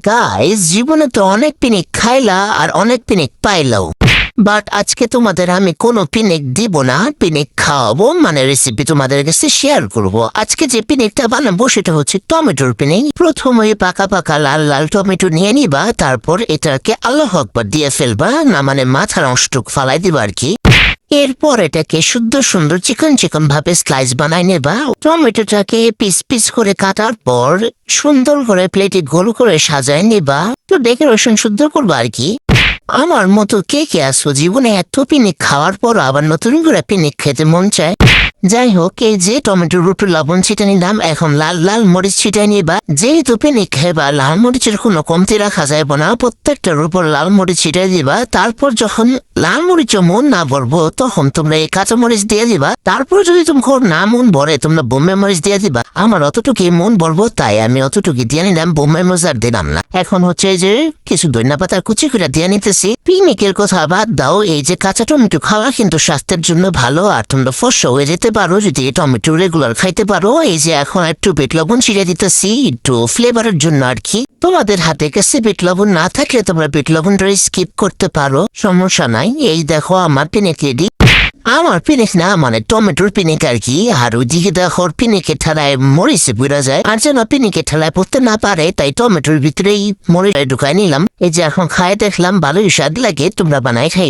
Guys, জীবনে তো অনেক পিনিক খাইলা আর অনেক পিনিক পাইলাও, বাট আজকে তোমাদের আমি কোনো পিনিক দিব না, পিনিক খাওয়াবো, মানে রেসিপি তোমাদের কাছে শেয়ার করব। আজকে যে পিনিকটা বানাবো সেটা হচ্ছে টমেটোর পিনিক। প্রথমে পাকা পাকা লাল লাল টমেটো নিয়ে নিবা, তারপর এটাকে আল্লাহু আকবার দিয়ে ফেলবা, না মানে মাথার অংশটুক ফালাই দিবা আর কি। এরপর এটাকে সুন্দর চিকন চিকন ভাবে স্লাইস বানাই নেবা। টমেটোটাকে পিস পিস করে কাটার পর সুন্দর করে প্লেটে গোল করে সাজায় নেবা, তো ডেকোরেশন সুন্দর করবা আর কি। আমার মতো কে কে আসো জীবনে এত পিনিক খাওয়ার পর আবার নতুন করে পিনিক খেতে মন চায়? যাই হোক, এই যে টমেটোর উপর লবণ ছিটে নিলাম, এখন লাল লাল মরিচ ছিটাই নিবা। যেহেতু পিনিক খেবা লাল মরিচের কোনো কমতি রাখা যাইব না, প্রত্যেকটার উপর লাল মরিচ ছিটাই দিবা। তারপর যখন লাল মরিচও মন না ভরবো তখন তোমরা এই কাঁচা মরিচ দিয়ে দিবা। তারপর যদি তোমার না মন ভরে তোমরা বোম্বে মরিচ দিয়ে দিবা। আমার অতটুকুই মন ভরবো তাই আমি অতটুকু দিয়ে নিলাম, বোম্বে মরিচ আর দিলাম না। এখন হচ্ছে যে কিছু ধনিয়া পাতার কুচি করে দিয়ে নিতেছি। পিকনিকের কথা বাদ দাও, এই যে কাঁচা টমেটো খাওয়া কিন্তু স্বাস্থ্যের জন্য ভালো, আর তোমরা ফর্সা হয়ে যেতে পারো যদি টমেটো রেগুলার খাইতে পারো। এই যে এখন একটু বিট লবণ ছিঁড়ে দিতেছি একটু ফ্লেভারের জন্য আর কি। তোমাদের হাতে কাছে বিট লবণ না থাকলে তোমরা বিট লবণটা স্কিপ করতে পারো, সমস্যা নাই। এই দেখো আমার পিনিক রেডি। আমার পিনিক না মানে টমেটোর পিনিক আর কি। আর ওইদিকে দেখো পিনিকের ঠেলায় মরিচে পুড়া যায়, আর যেন পিনিকের ঠেলায় পড়তে না পারে তাই টমেটোর ভিতরেই মরিচ ঢুকাই নিলাম। এই যে এখন খায় দেখলাম ভালোই স্বাদ লাগে, তোমরা বানাই খাই।